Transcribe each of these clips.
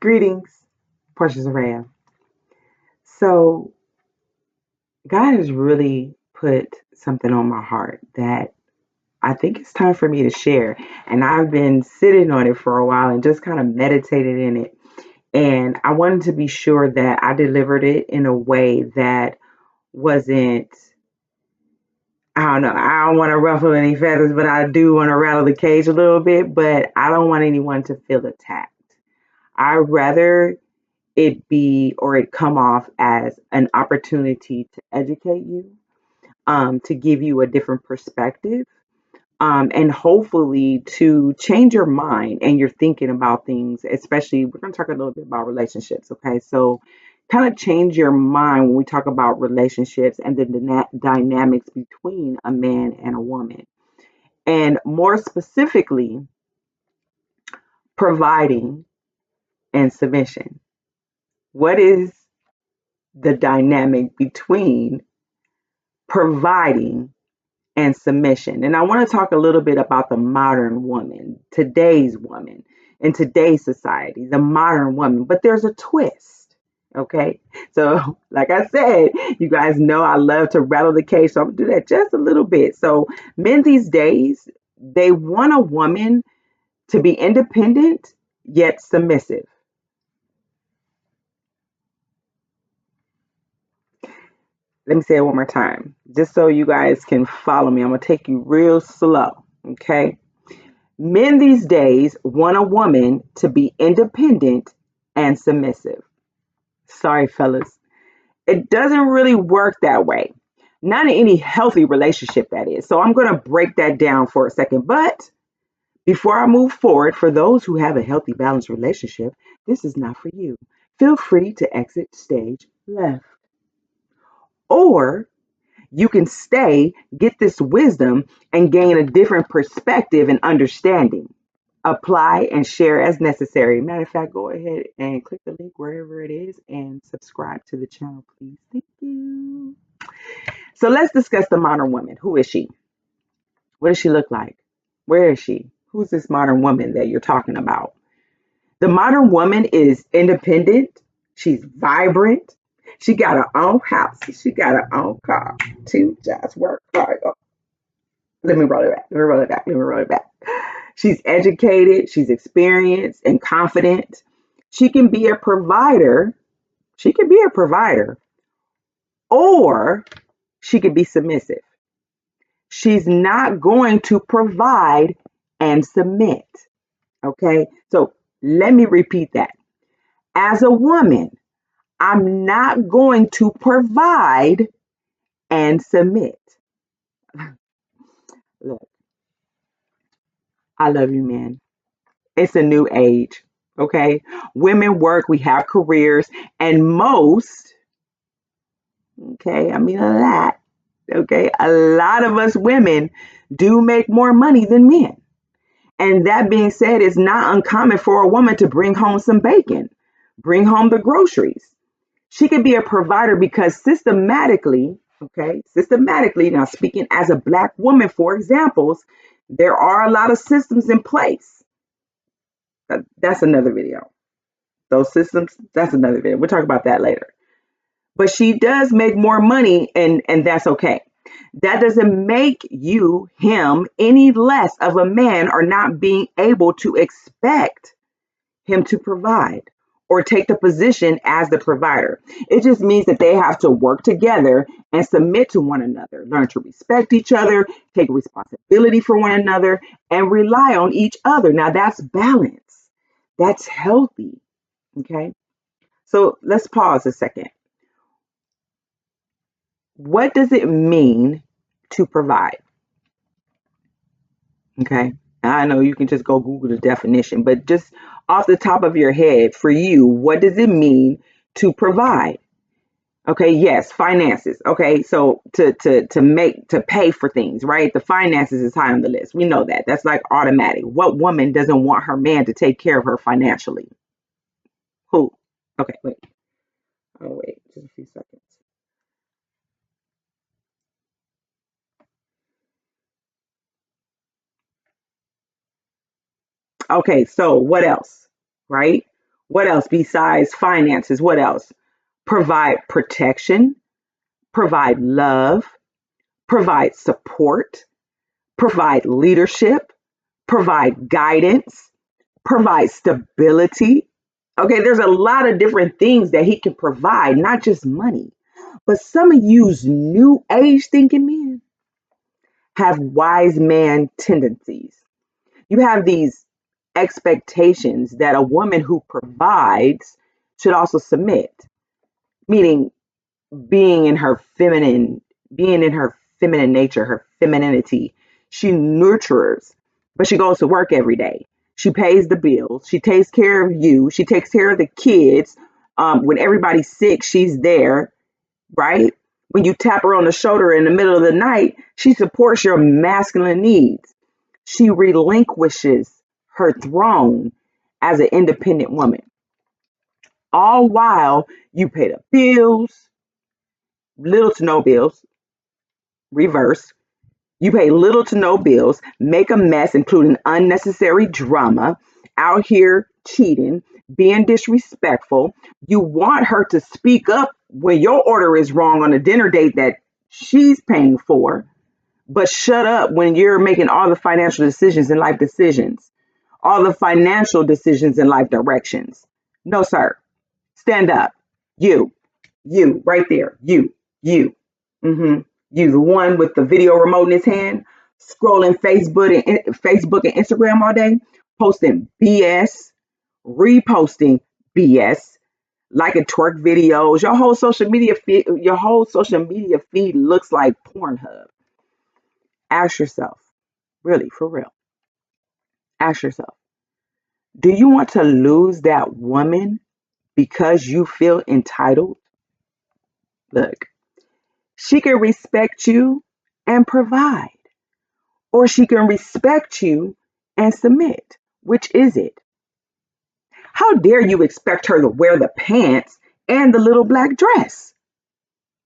Greetings, Portia Soraya. So, God has really put something on my heart that I think it's time for me to share. And I've been sitting on it for a while and just kind of meditated in it. And I wanted to be sure that I delivered it in a way that wasn't, I don't know, I don't want to ruffle any feathers, but I do want to rattle the cage a little bit. But I don't want anyone to feel attacked. I'd rather it be or it come off as an opportunity to educate you, to give you a different perspective, and hopefully to change your mind and your thinking about things. Especially, we're going to talk a little bit about relationships, okay? So, kind of change your mind when we talk about relationships and the dynamics between a man and a woman, and more specifically, providing and submission. What is the dynamic between providing and submission? And I want to talk a little bit about the modern woman, today's woman, in today's society, the modern woman. But there's a twist. Okay. So, like I said, you guys know I love to rattle the cage. So, I'm going to do that just a little bit. So, men these days, they want a woman to be independent yet submissive. Let me say it one more time, just so you guys can follow me. I'm going to take you real slow. Okay. Men these days want a woman to be independent and submissive. Sorry, fellas. It doesn't really work that way. Not in any healthy relationship, that is. So I'm going to break that down for a second. But before I move forward, for those who have a healthy, balanced relationship, this is not for you. Feel free to exit stage left. Or you can stay, get this wisdom, and gain a different perspective and understanding. Apply and share as necessary. Matter of fact, go ahead and click the link wherever it is and subscribe to the channel, please. Thank you. So let's discuss the modern woman. Who is she? What does she look like? Where is she? Who's this modern woman that you're talking about? The modern woman is independent. She's vibrant. She got her own house. She got her own car. Two jobs, work hard. Oh, let me roll it back. Let me roll it back. Let me roll it back. She's educated, she's experienced and confident. She can be a provider. She can be a provider, or she can be submissive. She's not going to provide and submit. Okay. So let me repeat that. As a woman, I'm not going to provide and submit. Look, I love you, man. It's a new age. Okay. Women work, we have careers, and most, okay, I mean a lot, okay, a lot of us women do make more money than men. And that being said, it's not uncommon for a woman to bring home some bacon, bring home the groceries. She could be a provider because systematically, okay, systematically, now speaking as a Black woman, for examples, there are a lot of systems in place. That's another video. Those systems, that's another video. We'll talk about that later. But she does make more money, and that's okay. That doesn't make you him any less of a man or not being able to expect him to provide or take the position as the provider. It just means that they have to work together and submit to one another, learn to respect each other, take responsibility for one another, and rely on each other. Now that's balance. That's healthy. Okay. So let's pause a second. What does it mean to provide? Okay. I know you can just go Google the definition, but just off the top of your head, for you, what does it mean to provide? Okay, yes, finances. Okay, so to pay for things, right? The finances is high on the list. We know that. That's like automatic. What woman doesn't want her man to take care of her financially? Who? Okay, wait. Oh, wait, just a few seconds. Okay, so what else? Right? What else besides finances? What else? Provide protection, provide love, provide support, provide leadership, provide guidance, provide stability. Okay, there's a lot of different things that he can provide, not just money. But some of you's new age thinking men have wise man tendencies. You have these expectations that a woman who provides should also submit, meaning being in her feminine, being in her feminine nature, her femininity. She nurtures, but she goes to work every day. She pays the bills. She takes care of you. She takes care of the kids. When everybody's sick, she's there, right? When you tap her on the shoulder in the middle of the night, she supports your masculine needs. She relinquishes her throne as an independent woman, all while you pay the bills, little to no bills, reverse. You pay little to no bills, make a mess, including unnecessary drama, out here cheating, being disrespectful. You want her to speak up when your order is wrong on a dinner date that she's paying for, but shut up when you're making all the financial decisions and life decisions, all the financial decisions and life directions. No, sir. Stand up. You, you, right there. You. Mm-hmm. You, the one with the video remote in his hand, scrolling Facebook and Instagram all day, posting BS, reposting BS, liking twerk videos. Your whole social media feed looks like Pornhub. Ask yourself, really, for real. Ask yourself, do you want to lose that woman because you feel entitled? Look, she can respect you and provide, or she can respect you and submit. Which is it? How dare you expect her to wear the pants and the little black dress?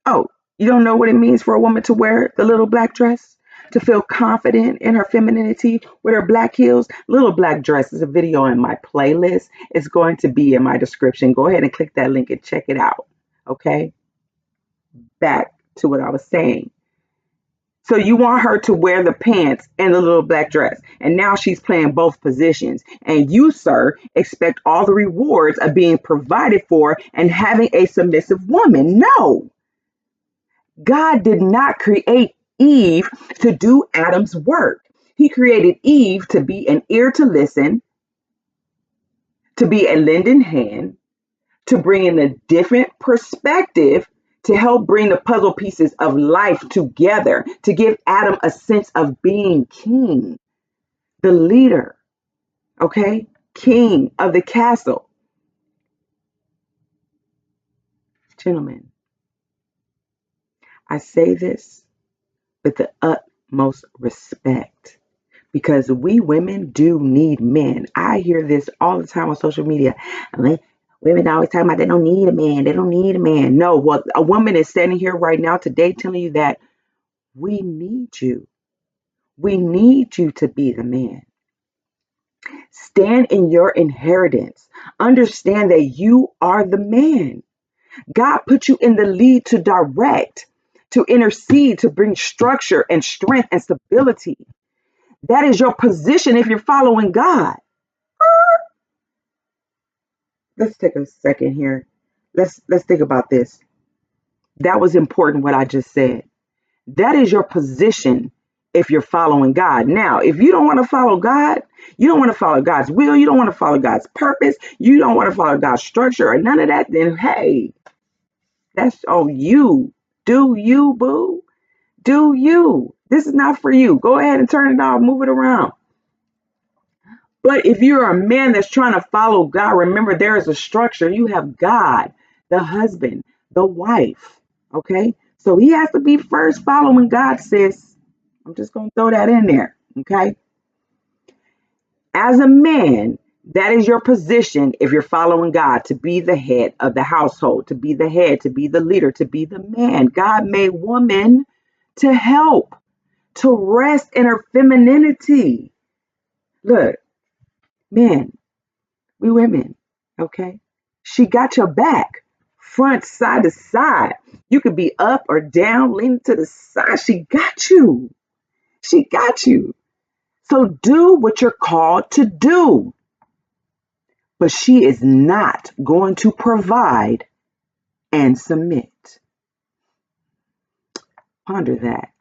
Oh, you don't know what it means for a woman to wear the little black dress? To feel confident in her femininity with her black heels? Little black dress is a video in my playlist. It's going to be in my description. Go ahead and click that link and check it out. Okay? Back to what I was saying. So you want her to wear the pants and the little black dress. And now she's playing both positions. And you, sir, expect all the rewards of being provided for and having a submissive woman. No. God did not create Eve to do Adam's work. He created Eve to be an ear to listen, to be a lending hand, to bring in a different perspective, to help bring the puzzle pieces of life together, to give Adam a sense of being king, the leader, okay? King of the castle. Gentlemen, I say this with the utmost respect because we women do need men. I hear this all the time on social media. Women always talking about they don't need a man. They don't need a man. No, well, a woman is standing here right now today telling you that we need you. We need you to be the man. Stand in your inheritance. Understand that you are the man. God put you in the lead to direct, to intercede, to bring structure and strength and stability. That is your position if you're following God. Let's take a second here. Let's think about this. That was important what I just said. That is your position if you're following God. Now, if you don't want to follow God, you don't want to follow God's will, you don't want to follow God's purpose, you don't want to follow God's structure or none of that, then hey, that's on you. Do you, boo? Do you? This is not for you. Go ahead and turn it off, move it around. But if you're a man that's trying to follow God, remember there is a structure. You have God, the husband, the wife. Okay. So he has to be first following God, sis. I'm just going to throw that in there. Okay. As a man, that is your position if you're following God to be the head of the household, to be the head, to be the leader, to be the man. God made woman to help, to rest in her femininity. Look, men, we women, okay? She got your back, front, side to side. You could be up or down, leaning to the side. She got you. She got you. So do what you're called to do. But she is not going to provide and submit. Ponder that.